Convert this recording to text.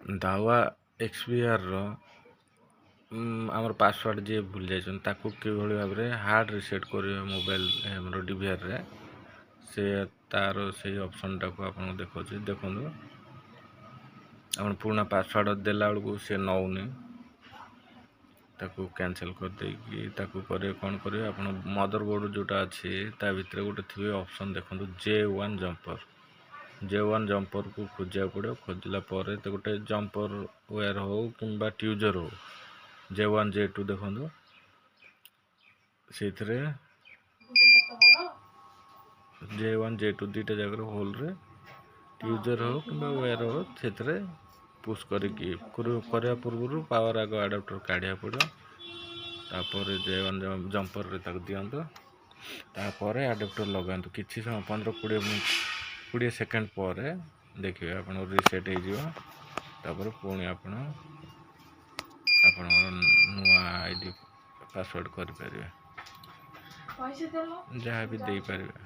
Dawa XBR ଆମର password ଯିଏ ଭୁଲି ଯାଇଛନ୍ତି ତାକୁ କିଭଳି ଭାବରେ ହାର୍ଡ଼ ରିସେଟ୍ କରିବେ ମୋବାଇଲ ଆମର DVRରେ ସେ ତାର ସେଇ ଅପସନ୍ଟାକୁ ଆପଣଙ୍କୁ ଦେଖାଉଛି। ଦେଖନ୍ତୁ ଆପଣ ପୁରୁଣା ପାସୱାର୍ଡ଼ ଦେଲା ବେଳକୁ ସେ ନେଉନି, ତାକୁ କ୍ୟାନସେଲ୍ କରିଦେଇକି ତାକୁ କରିବେ କ'ଣ କରିବେ, ଆପଣ ମଦରବୋର୍ଡ଼ ଯେଉଁଟା ଅଛି ତା ଭିତରେ ଗୋଟେ ଥିବେ ଅପସନ୍ ଦେଖନ୍ତୁ J1 ଜମ୍ପର୍। J1 ଜମ୍ପରକୁ ଖୋଜିବାକୁ ପଡ଼ିବ। ଖୋଜିଲା ପରେ ତ ଗୋଟେ ଜମ୍ପର ୱେୟାର ହେଉ କିମ୍ବା ଟ୍ୟୁଜର ହେଉ, J1 J2 ଦେଖନ୍ତୁ ସେଇଥିରେ J1 J2 ଦୁଇଟା ଜାଗାରେ ହୋଲ୍ରେ ଟ୍ୟୁଜର ହେଉ କିମ୍ବା ୱେୟାର ହେଉ ସେଥିରେ ପୁସ୍ କରିକି କରିବା ପୂର୍ବରୁ ପାୱାର ଆଗ ଆଡାପ୍ଟର କାଢ଼ିବାକୁ ପଡ଼ିବ। ତାପରେ J1 ଜମ୍ପରରେ ତାକୁ ଦିଅନ୍ତୁ, ତାପରେ ଆଡାପ୍ଟର ଲଗାନ୍ତୁ। କିଛି ସମୟ 15-20 ସେକେଣ୍ଡ ପରେ ଦେଖିବେ ଆପଣଙ୍କର ରିସେଟ୍ ହେଇଯିବ। ତାପରେ ପୁଣି ଆପଣଙ୍କର ନୂଆ ଆଇଡି ପାସୱାର୍ଡ଼ କରିପାରିବେ, ଯାହା ବି ଦେଇପାରିବେ।